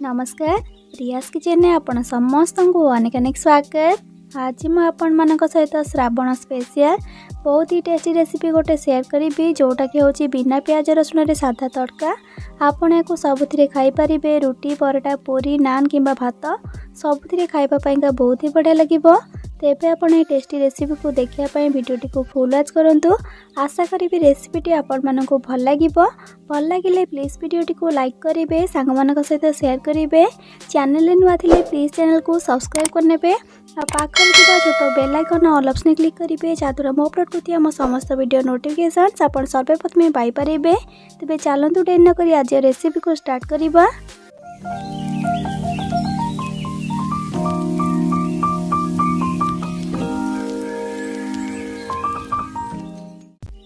नमस्कार रियास किचन ने आपण समस्त को अनेक अनेक स्वागत। आज मैं आपण मानक सहित श्रावण स्पेशल बहुत ही टेस्टी रेसिपी गोटे शेयर करी जोटा कि हूँ बिना प्याज रसुण रे साधा तड़का। आपण या सबुथिरे खाई पारिबे, रुटी परोटा पूरी नान किंबा भात सबुथिरे खाइबा पाइंका बहुत ही बढ़िया लगिबो। तेबे आपण ए टेस्टी रेसिपी को देखिया पाई वीडियोटी को फुल वॉच करंतु। आशा करी रेसिपीटी आपण मानकु भल लागिबो। भल लागिले प्लीज वीडियोटी को लाइक करिवे, सांग मानक सहित शेयर करिवे। चैनल रे नुआ थिले प्लीज चैनल को सब्सक्राइब करनेबे आ पाखर थिबा छोटो bell icon all option click करिवे जादुरा मो अपलोड करथिया मो समस्त वीडियो नोटिफिकेशंस आपण सर्वप्रथम पाई परिबे। तबे चलंतु डेरी न करी आज रेसिपी को स्टार्ट करिबा।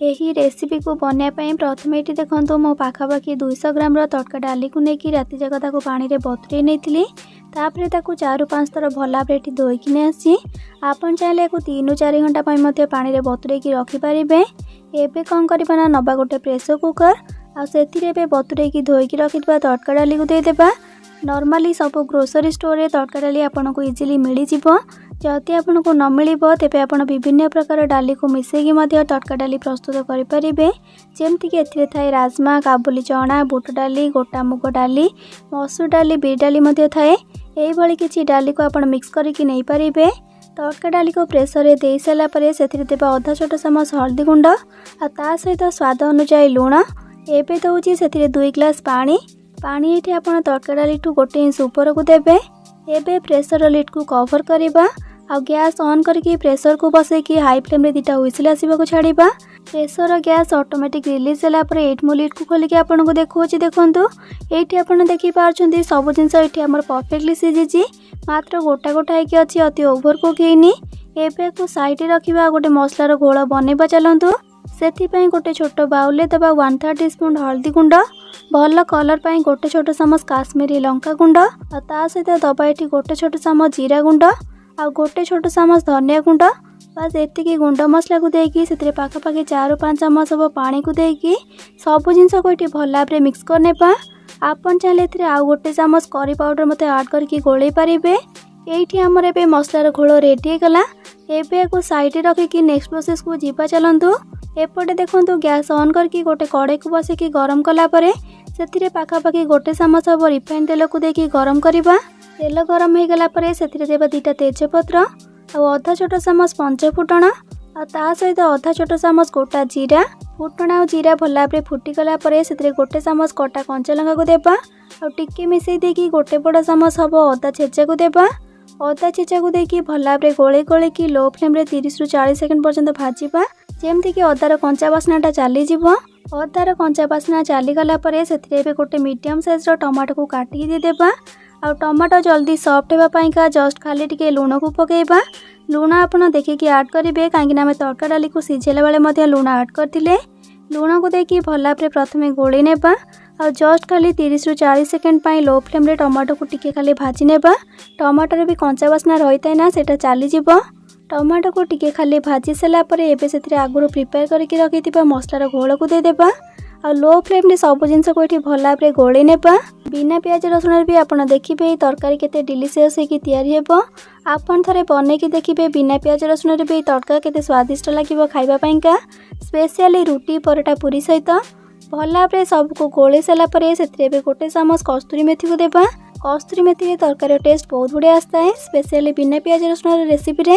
यही रेसिपी को बनाई प्रथम ये देखो मो पाखापाखि 200 ग्राम तड़का डाली को लेकिन राति जाक पानी रे बतुरे नहीं तापर 4-5 थर भल भाव धोईकी नहीं आसी। आपन चाहिए 3-4 घंटा पानी रे बतुरे रखिपारे। एबे कौन करना नबा गोटे प्रेसर कुकर आए बतुरे धोईकी रखि तड़का डाली को देदेबा। नॉर्मली सब ग्रोसरी स्टोर रे तड़का डाली आपन को इजिली मिल जिवो। जदि आपन को न मिल तेबे आपन विभिन्न प्रकार डाली को मिसेकी तड़का डाली प्रस्तुत करें। जमती कि एथिरे थाए राजमा, काबुली चना, बुट डाली, गोटा मुग डाली, मसूर डाली, बिर डाली थाए। यही किसी डाली को आपन मिक्स करके नहीं पारे। तड़का डाली को प्रेसर रे दे सारा पर से देबा आधा छोट चामच हल्दी गुंड आ सहित स्वाद अनुसार लुण। एबे दउची से 2 ग्लास पानी ये आपन तड़का डाली ठू 1 इंच ऊपर को देबे। एबे प्रेसर लिड को कवर करबा आ गैस ऑन करके प्रेसर को बसैकी हाई फ्लेम रे 2टा हुइसिल आसीबा को छाड़ीबा। प्रेसर गैस ऑटोमेटिक रिलीज होला पर 8 मो लिड को खोलिके आपन को देखौची। देखंतु एठी आपन देखि पारछंती सब जिंस एठी हमर परफेक्टली सिजिची, मात्र गोटा गोटा है कि अछि, अति ओवर कुक हेनी। एबे को साइड रे रखिबा गोटे मसलार घोल बनेबा। चलंतु सेथि पई गोटे छोट बाउल ले दबा 1/3 टीस्पून हल्दी गुंड, भल कलर पई गोटे छोट चामच काश्मीरी लंका गुंड आ ता सहित दबा एठी गोटे छोट चामच जीरा गुंड आ गोटे छोट चामच धनिया गुंड। बस एतिकी गुंड मसला को देकी सेतरे पाखापाखि 4-5 चामच सब पानी को देकी सब जिनस को एठी भल भाबरे मिक्स करनेबा। आपन चाहे एथिरे आ गोटे चामच करी पाउडर मते ऐड करके गोळेई पारिबे। एठी हमर एबे मसलार घोल रेडी हे गला। एबे को साइड रे रखिकी नेक्स्ट प्रोसेस को जीवा। चलंतु एपटे देखंतु गैस ऑन करके गोटे कड़े को बसैकी गरम कला परे सेथिरे पाखापाखि गोटे चामच अब रिफाइन तेल को देकी गरम करबा। तेल गरम हो गला परे सेथिरे देबा 2टा तेजपत्र आ आधा छोट चामच पंच फुटण आ ता सहित आधा छोट चामच गोटा जीरा। फुटण आ जीरा भल भाबरे फुटी गला परे सेथिरे गोटे चामच कटा कंचा लंका को देबा आ टिके मिसेई देकी गोटे बड़ चामच हबो अदा छेचा को देबा। अदा छेचा को देकी भल भाबरे गोळे की लो फ्लेम रे 30-40 सेकंड पर्यंत भाजीबा। जेमती कि अदार कंचा बास्नाटा चली जीवो। अदार कंचा बास्ना चली गला परे सेथिरे एबे गोटे मीडियम साइज रो टमाटो को काटी दे देबा। आ टमाटो जल्दी सॉफ्ट हेबा पाइका जस्ट खाली टिके लूण को पकेबा। लूण आपन देखिकी ऐड करिवे काहेकि आमे तड़का डाली को सिझेला बेले मध्ये लूण ऐड करथिले। लूण को देकी भल भाबरे प्रथमे गोळी नेबा आ जस्ट खाली 30-40 सेकंड पाई लो फ्लेम रे टमाटो को टिके खाली भाजी नेबा। टमाटर भी कंचा बास्ना रहिताय ना सेटा चली जीवो। टमाटो को टिके खाली भाजी सारा पर एबे सेथिरे आगुरु प्रिपेयर करके रखिथिबा मसलार घोल को दे देबा आ लो फ्लेम रे सब जिंस को एठी भल भाबरे गोळी नेबा। बिना प्याज रसुण भी आपण देखिबे तड़कारी केते डिलीशियस हेकी तयारी हेबो। आपण थरे बनेकी देखिबे बिना प्याज रसुण रे भी तड़का केते स्वादिष्ट लागिबो खाइबा पाइका, स्पेशली रुटी परोटा पूरी सहित। भल भाबरे सब को गोळी सारा पर सेथिरे एबे गोटे चामच कस्तूरी मेथी को देबा। कस्तूरी मेथी तड़कारी टेस्ट बहुत बढ़िया आसता है, स्पेशली बिना प्याज रसुण रेसिपी रे।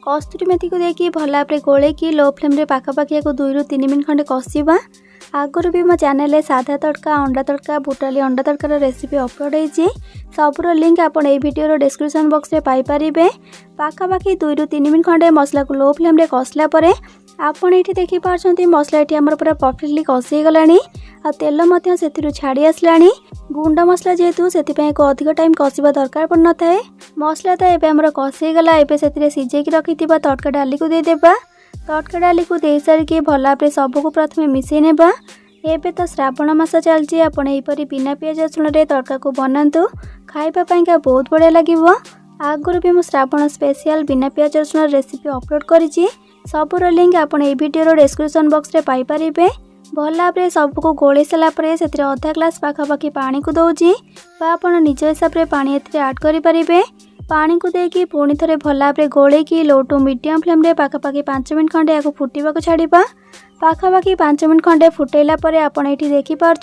कस्तूरी मेथी को देकी भल भाबरे गोळेकी लो फ्लेम रे पाखापाखि 2-3 मिनिट खंडे कषिबा। आगुरी भी मो चैनल रे साधा तड़का, अंडा तड़का, बुटाली अंडा तड़कार रेसिपी अपलोड होईची। सबुर लिंक आपन ए वीडियो रो डिस्क्रिप्शन बॉक्स रे पाई परिबे। पाखापाखि 2-3 मिनिट खंडे मसला को लो फ्लेम रे कषला परे आपन एठी देखि पारछंती मसला एठी हमर पूरा परफेक्टली कषि गलानी आ तेल मध्य सेथिरु छाड़ी आसलानी। गुंड मसला जेहेतु सेति पय को अधिक टाइम कषिबा दरकार पड़ न थाए। मसला तो एबे हमर कषि गला। एबे सेथिरे सिजेकी रखिथिबा तड़का डाली को दे देबा। तड़का डाली को दे सारिके भल भाबरे सब को प्रथमे मिसेई नेबा। एबे तो श्रावण मास चलची, आपण एपरी बिना प्याज रसुण रे तड़का को बनांतु, खाइबा पाइका बहुत बढ़िया लागिबो। आगुरु भी मो श्रावण स्पेशल बिना प्याज रसुण रेसिपी अपलोड करिछि। सबुर लिंक आपण ए वीडियो रो डिस्क्रिप्शन बॉक्स रे पाई परिबे। भल भाव सबको गोले सारापर से अधा ग्लास पाखापाखि पानी को दौजी बा आप निज हिसाब से पानी ऐड करें। पानी को देकी पुणी थे भल भाव गोलेकी लो टू मीडियम फ्लेम रे पाखापाखि 5 मिनट खंडे या फुटा छाड़ा। पाखापाखि 5 मिनट खंडे फुटेला आपड़ ये देखिपुं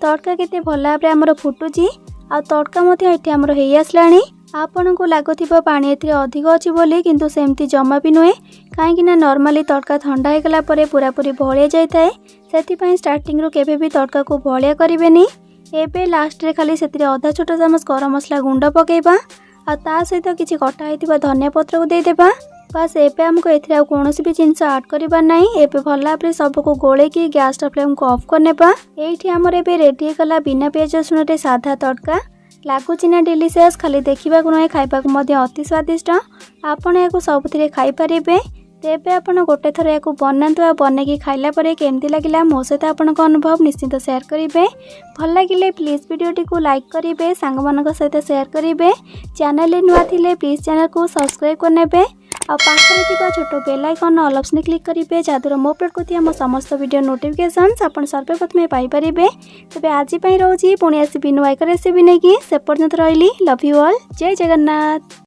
तड़का केते भल भाव आमर फुटुची आ तड़का ये आमर हो आसला। आपण को लगुव पानी अधिक अच्छी बोली किंतु सेमती जमा भी नुहे कहीं नॉर्मली तड़का ठंडा हो गला पूरा पूरी भलिया जाए से स्टार्टिंग रू केबे भी तड़का को भलिया करेनि। एबे लास्ट रे खाली से अधा छोट चामच गरम मसला गुंड पकेबा आ ता सहित किसी कटा होता धनिया पत्र को देदेबा। बस एबे हमको एथिरे कौन भी जिनस ऐड करबार नहीं। एबे भल भाव सबको गोलेकी गैस फ्लेम को ऑफ करनेबा। एठी हमर एबे रेडी गला बिना पियाज रसुन रे साधा तड़का लगुच ना डिलीशियस खाली देखा नुहे खाइबा अति स्वादिष्ट। आपण या सबुथिरे खाई पारिबे। तेबे आपण गोटे थर या बनातु आ बनैकी खाइला परे केमती लगिला मो सहित आपनक अनुभव निश्चित शेयर करेंगे। भल लगिले प्लीज वीडियोटी को लाइक करेंगे, सांग मानक सहित शेयर करेंगे। चैनल नुआ थिले प्लीज चैनल को सब्सक्राइब करने आ पाखरे थिबा छोट bell icon all option click करेंगे जहाँद्वारा मो अपलोड करथिबा मो समस्त वीडियो नोटिफिकेशंस आपण सर्वप्रथमे पाई परिबे। तबे आज पई रहउची पुणी आसी बिनु आइक रेसिपी नेकी से पर्यंत रहिली। लव यू ऑल, जय जगन्नाथ।